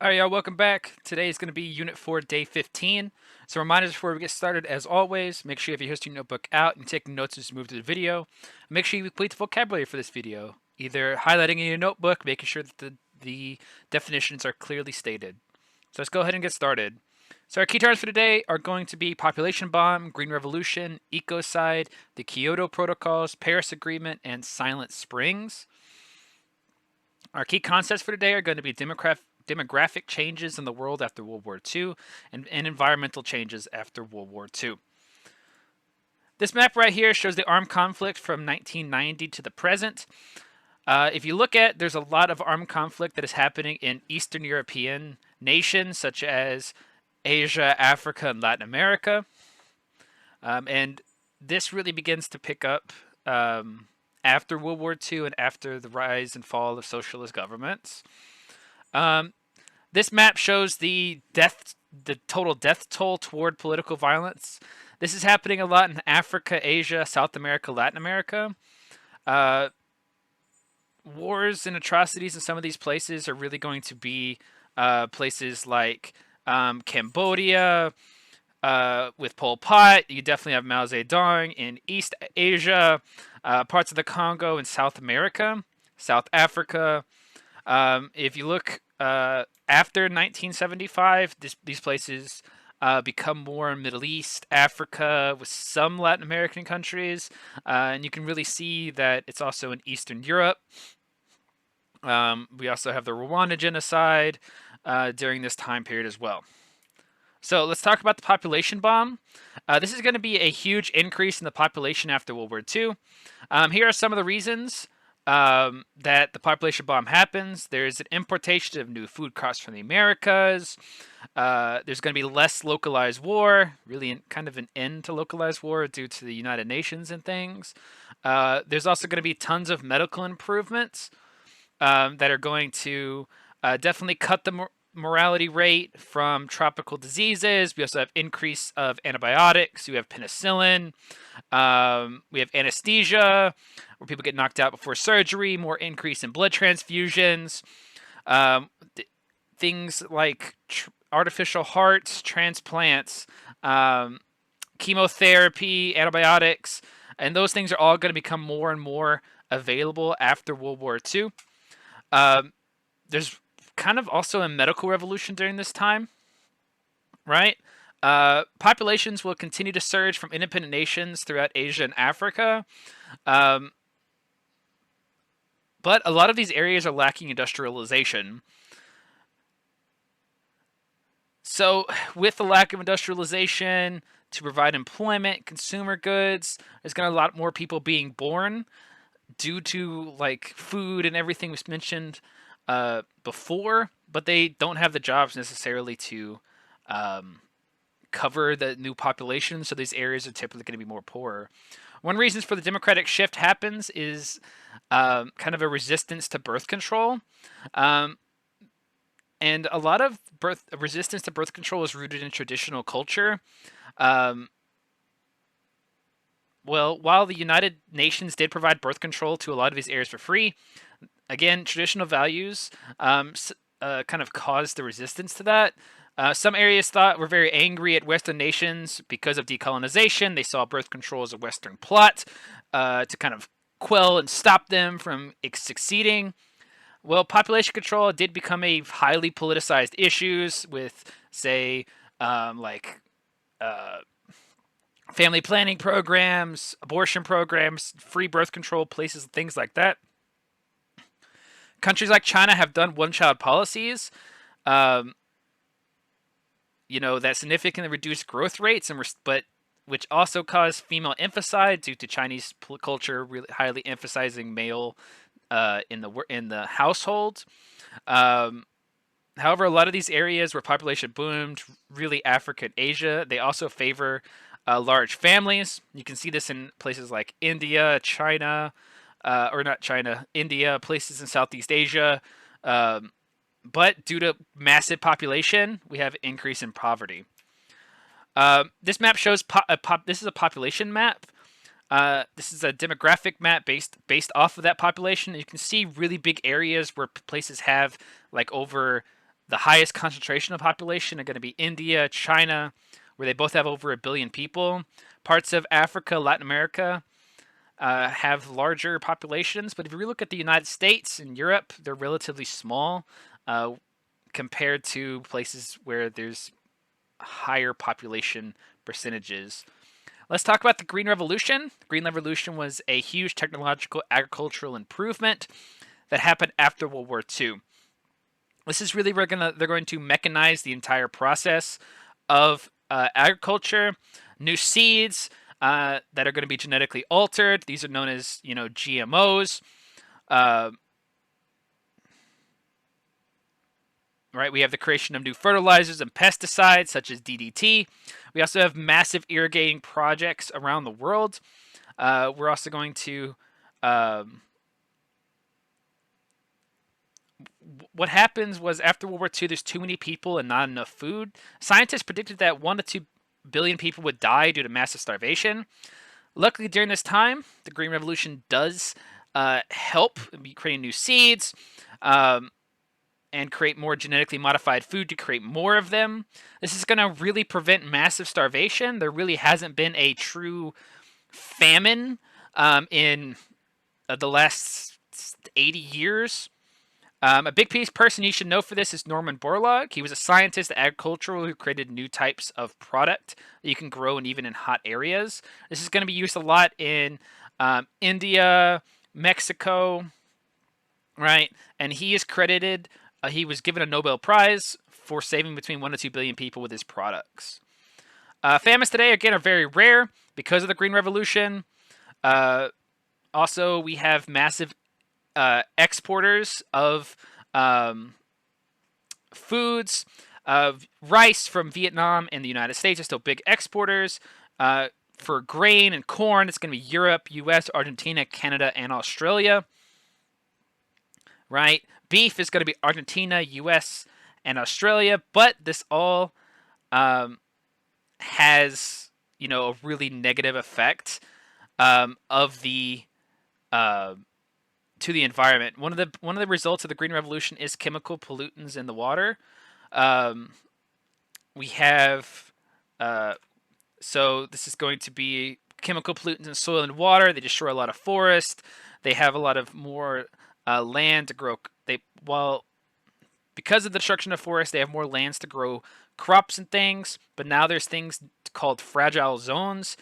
Alright, y'all, welcome back. Today is going to be Unit 4, Day 15. So reminders before we get started, as always, make sure you have your history notebook out and taking notes as you move through the video. Make sure you complete the vocabulary for this video, either highlighting in your notebook, making sure that the definitions are clearly stated. So let's go ahead and get started. So our key terms for today are going to be population bomb, green revolution, ecocide, the Kyoto Protocols, Paris Agreement, and Silent Springs. Our key concepts for today are going to be demographic changes in the world after World War II and environmental changes after World War II. This map right here shows the armed conflict from 1990 to the present. If you look at, there's a lot of armed conflict that is happening in Eastern European nations such as Asia, Africa, and Latin America. And this really begins to pick up after World War II and after the rise and fall of socialist governments. This map shows the total death toll toward political violence. This is happening a lot in Africa, Asia, South America, Latin America. Wars and atrocities in some of these places are really going to be places like Cambodia, with Pol Pot. You definitely have Mao Zedong in East Asia, parts of the Congo in South America, South Africa. If you look after 1975, these places become more Middle East, Africa, with some Latin American countries, and you can really see that it's also in Eastern Europe. We also have the Rwanda genocide during this time period as well. So let's talk about the population bomb. This is going to be a huge increase in the population after World War II. Here are some of the reasons that the population bomb happens. There's an importation of new food crops from the Americas. There's going to be less localized war, really kind of an end to localized war due to the United Nations and things. There's also going to be tons of medical improvements that are going to definitely cut the mortality rate from tropical diseases. We also have increase of antibiotics. We have penicillin. We have anesthesia, where people get knocked out before surgery. More increase in blood transfusions. Things like artificial hearts, transplants, chemotherapy, antibiotics, and those things are all going to become more and more available after World War II. There's kind of also a medical revolution during this time, right? Populations will continue to surge from independent nations throughout Asia and Africa. But a lot of these areas are lacking industrialization. So with the lack of industrialization to provide employment, consumer goods, there's going to be a lot more people being born due to like food and everything was mentioned before, but they don't have the jobs necessarily to cover the new population, so these areas are typically going to be more poorer. One reason for the democratic shift happens is kind of a resistance to birth control. And a lot of resistance to birth control is rooted in traditional culture. Well, while the United Nations did provide birth control to a lot of these areas for free, again, traditional values kind of caused the resistance to that. Some areas were very angry at Western nations because of decolonization. They saw birth control as a Western plot to kind of quell and stop them from succeeding. Well, population control did become a highly politicized issue with, say, family planning programs, abortion programs, free birth control places, things like that. Countries like China have done one-child policies, that significantly reduced growth rates, but which also caused female infanticide due to Chinese culture really highly emphasizing male in the household. However, a lot of these areas where population boomed, really Africa and Asia, they also favor large families. You can see this in places like India, China, or not China, India, places in Southeast Asia. But due to massive population, we have an increase in poverty. This map shows this is a population map. This is a demographic map based off of that population. You can see really big areas where places have like over The highest concentration of population are going to be India, China, where they both have over 1 billion people. Parts of Africa, Latin America have larger populations, but if you look at the United States and Europe, they're relatively small uh, compared to places where there's higher population percentages. Let's talk about the Green Revolution. The Green Revolution was a huge technological agricultural improvement that happened after World War II. This is really where they're going to mechanize the entire process of agriculture. New seeds that are going to be genetically altered. These are known as GMOs. Uh, right, we have the creation of new fertilizers and pesticides such as DDT. We also have massive irrigating projects around the world. We're also going to what happens was after World War II, there's too many people and not enough food. Scientists predicted that 1 to 2 billion people would die due to massive starvation. Luckily, during this time, the Green Revolution does help creating new seeds and create more genetically modified food to create more of them. This is going to really prevent massive starvation. There really hasn't been a true famine in the last 80 years. A big person you should know for this is Norman Borlaug. He was a scientist, agricultural, who created new types of product that you can grow and even in hot areas. This is going to be used a lot in India, Mexico, right? And he is credited. He was given a Nobel Prize for saving between 1 to 2 billion people with his products. Famines today, again, are very rare because of the Green Revolution. Also, we have massive exporters of foods. Rice from Vietnam and the United States are still big exporters. For grain and corn, it's going to be Europe, US, Argentina, Canada, and Australia. Right? Beef is going to be Argentina, US, and Australia. But this all has, a really negative effect of the to the environment. One of the results of the Green Revolution is chemical pollutants in the water. We have so this is going to be chemical pollutants in soil and water. They destroy a lot of forest. They have a lot of more land to grow. Because of the destruction of forests, they have more lands to grow crops and things. But now there's things called fragile zones.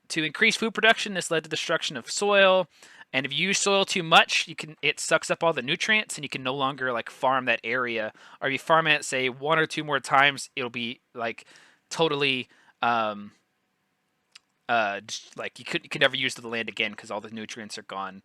To increase food production, this led to destruction of soil. And if you use soil too much, it sucks up all the nutrients, and you can no longer farm that area. Or if you farm it, say 1 or 2 more times, it'll be totally you could never use the land again because all the nutrients are gone.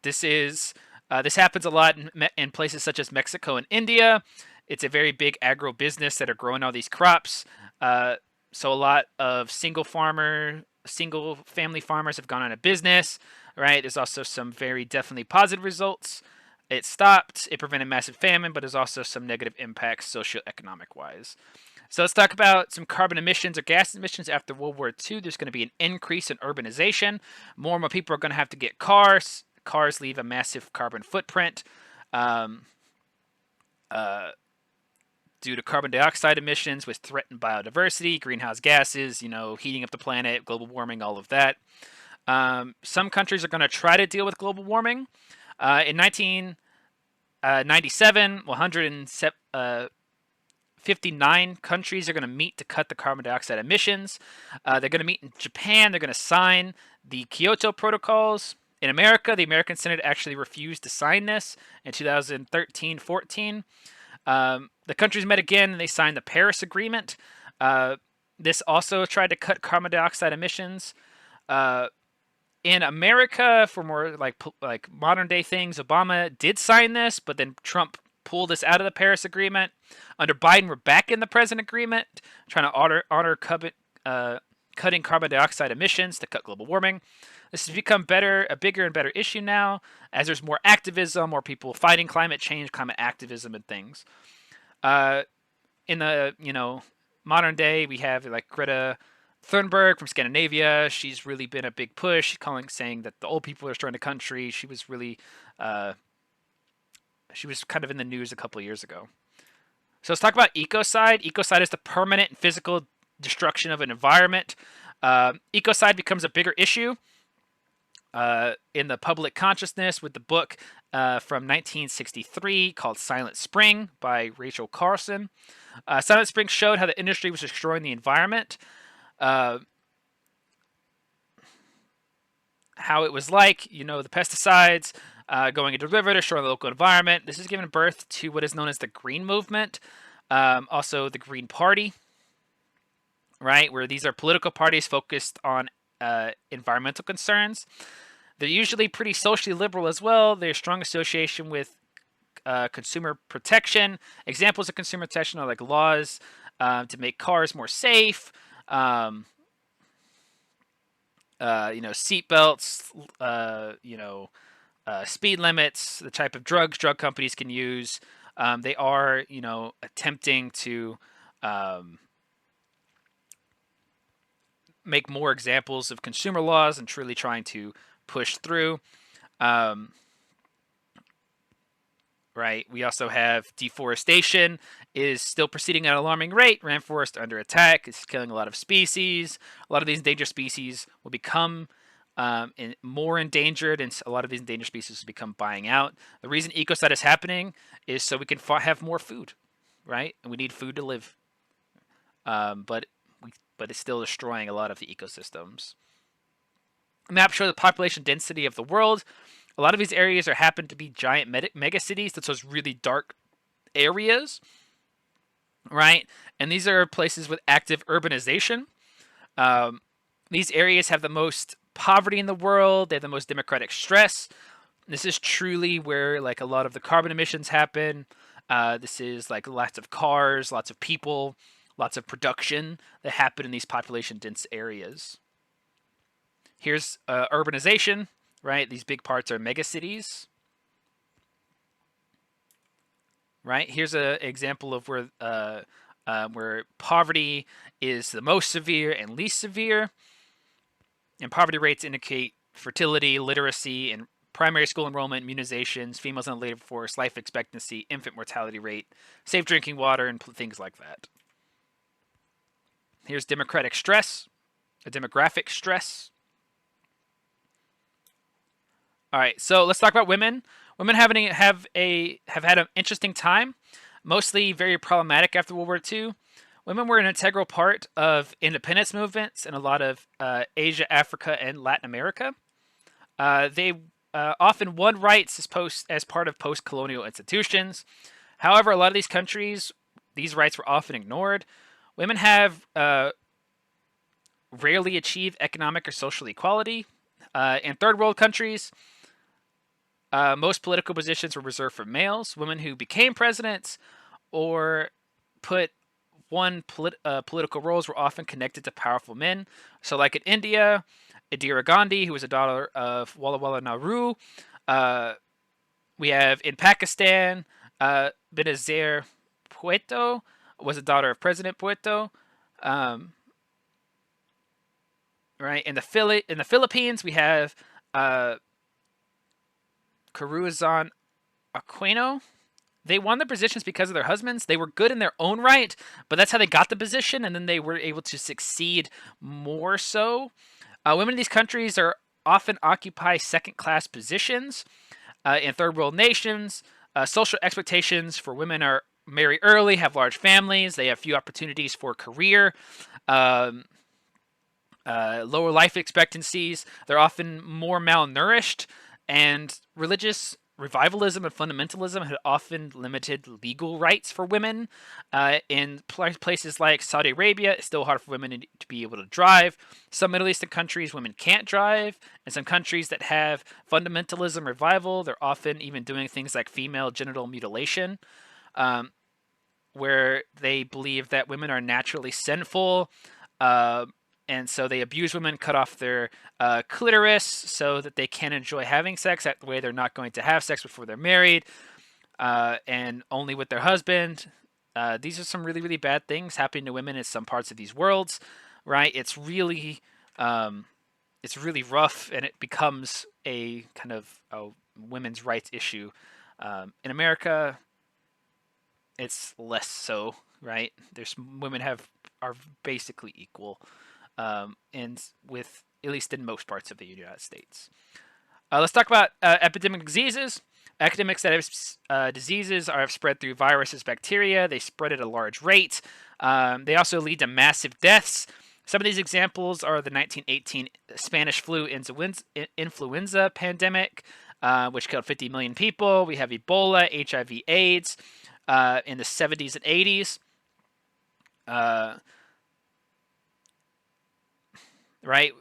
This happens a lot in places such as Mexico and India. It's a very big agro business that are growing all these crops. So a lot of single family farmers have gone out of business, right? There's also some very definitely positive results. It stopped, it prevented massive famine, but there's also some negative impacts socioeconomic wise. So let's talk about some carbon emissions or gas emissions after World War II. There's going to be an increase in urbanization. More and more people are going to have to get cars. Cars leave a massive carbon footprint. Due to carbon dioxide emissions, which threaten biodiversity, greenhouse gases, heating up the planet, global warming, all of that. Some countries are going to try to deal with global warming. In 1997, 159 countries are going to meet to cut the carbon dioxide emissions. They're going to meet in Japan. They're going to sign the Kyoto Protocols. In America, the American Senate actually refused to sign this in 2013-14. The countries met again and they signed the Paris Agreement. This also tried to cut carbon dioxide emissions. In America, for more like modern day things, Obama did sign this, but then Trump pulled this out of the Paris Agreement. Under Biden, we're back in the present agreement, trying to honor cutting carbon dioxide emissions to cut global warming. This has become a bigger and better issue now, as there's more activism, more people fighting climate change, climate activism, and things. In the modern day, we have Greta Thunberg from Scandinavia. She's really been a big push, saying that the old people are destroying the country. She was really She was kind of in the news a couple of years ago. So let's talk about ecocide. Ecocide is the permanent and physical destruction of an environment. Ecocide becomes a bigger issue in the public consciousness with the book from 1963 called Silent Spring by Rachel Carlson. Silent Spring showed how the industry was destroying the environment, how it was like, the pesticides going into the river, destroying the local environment. This has given birth to what is known as the Green Movement, also the Green Party, right, where these are political parties focused on environmental concerns. They're usually pretty socially liberal as well. There's strong association with consumer protection. Examples of consumer protection are like laws to make cars more safe, seat belts, speed limits, the type of drugs drug companies can use. They are, attempting to make more examples of consumer laws and truly trying to push through. Right. We also have deforestation is still proceeding at an alarming rate. Rainforest under attack. It's killing a lot of species. A lot of these endangered species will become more endangered, and a lot of these endangered species will become dying out. The reason ecocide is happening is so we can have more food, right? And we need food to live. But it's still destroying a lot of the ecosystems. Map shows the population density of the world. A lot of these areas happen to be giant mega cities. That's those really dark areas, right? And these are places with active urbanization. These areas have the most poverty in the world. They have the most democratic stress. This is truly where like a lot of the carbon emissions happen. This is like lots of cars, lots of people, lots of production that happen in these population dense areas. Here's urbanization, right? These big parts are megacities, right? Here's an example of where poverty is the most severe and least severe. And poverty rates indicate fertility, literacy, and primary school enrollment, immunizations, females in the labor force, life expectancy, infant mortality rate, safe drinking water, and things like that. Here's democratic stress, a demographic stress. All right, so let's talk about women. Women have had an interesting time, mostly very problematic after World War II. Women were an integral part of independence movements in a lot of Asia, Africa, and Latin America. They often won rights as part of post-colonial institutions. However, a lot of these countries, these rights were often ignored. Women have rarely achieved economic or social equality. In third world countries, most political positions were reserved for males. Women who became presidents or won political roles were often connected to powerful men. So like in India, Indira Gandhi, who was a daughter of Jawaharlal Nehru. We have in Pakistan, Benazir Bhutto was a daughter of President Bhutto. Right in the Philippines, we have Corazon Aquino. They won the positions because of their husbands. They were good in their own right, but that's how they got the position, and then they were able to succeed more so. Women in these countries are often occupy second-class positions in third world nations. Social expectations for women are marry early, have large families. They have few opportunities for career. Lower life expectancies. They're often more malnourished, and religious revivalism and fundamentalism had often limited legal rights for women. In places like Saudi Arabia, it's still hard for women to be able to drive. Some Middle Eastern countries, women can't drive. And some countries that have fundamentalism revival, they're often even doing things like female genital mutilation, where they believe that women are naturally sinful. And so they abuse women, cut off their clitoris so that they can't enjoy having sex. That way they're not going to have sex before they're married, and only with their husband. These are some really, really bad things happening to women in some parts of these worlds, right? It's really rough, and it becomes a kind of a women's rights issue In America, it's less so, right? There's women are basically equal, and with at least in most parts of the United States. Let's talk about epidemic diseases. Epidemics that have diseases are spread through viruses, bacteria. They spread at a large rate. They also lead to massive deaths. Some of these examples are the 1918 Spanish flu influenza pandemic, which killed 50 million people. We have Ebola, HIV/AIDS in the 70s and 80s. Right?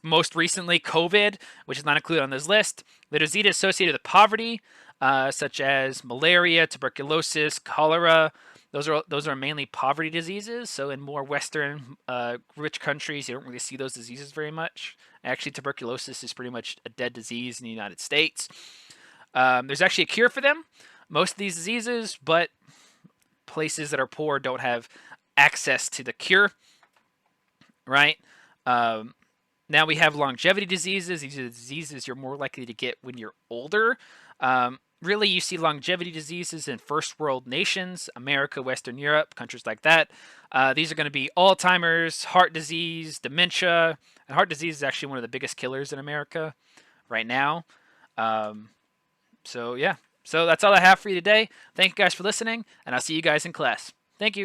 Most recently, COVID, which is not included on this list. The diseases associated with poverty, such as malaria, tuberculosis, cholera. Those are mainly poverty diseases. So in more Western rich countries, you don't really see those diseases very much. Actually, tuberculosis is pretty much a dead disease in the United States. There's actually a cure for them, most of these diseases, but places that are poor don't have access to the cure, right? Now we have longevity diseases. These are the diseases you're more likely to get when you're older. Really, you see longevity diseases in first world nations, America, Western Europe, countries like that. These are going to be Alzheimer's, heart disease, dementia. And heart disease is actually one of the biggest killers in America right now. So, yeah. So that's all I have for you today. Thank you guys for listening, and I'll see you guys in class. Thank you.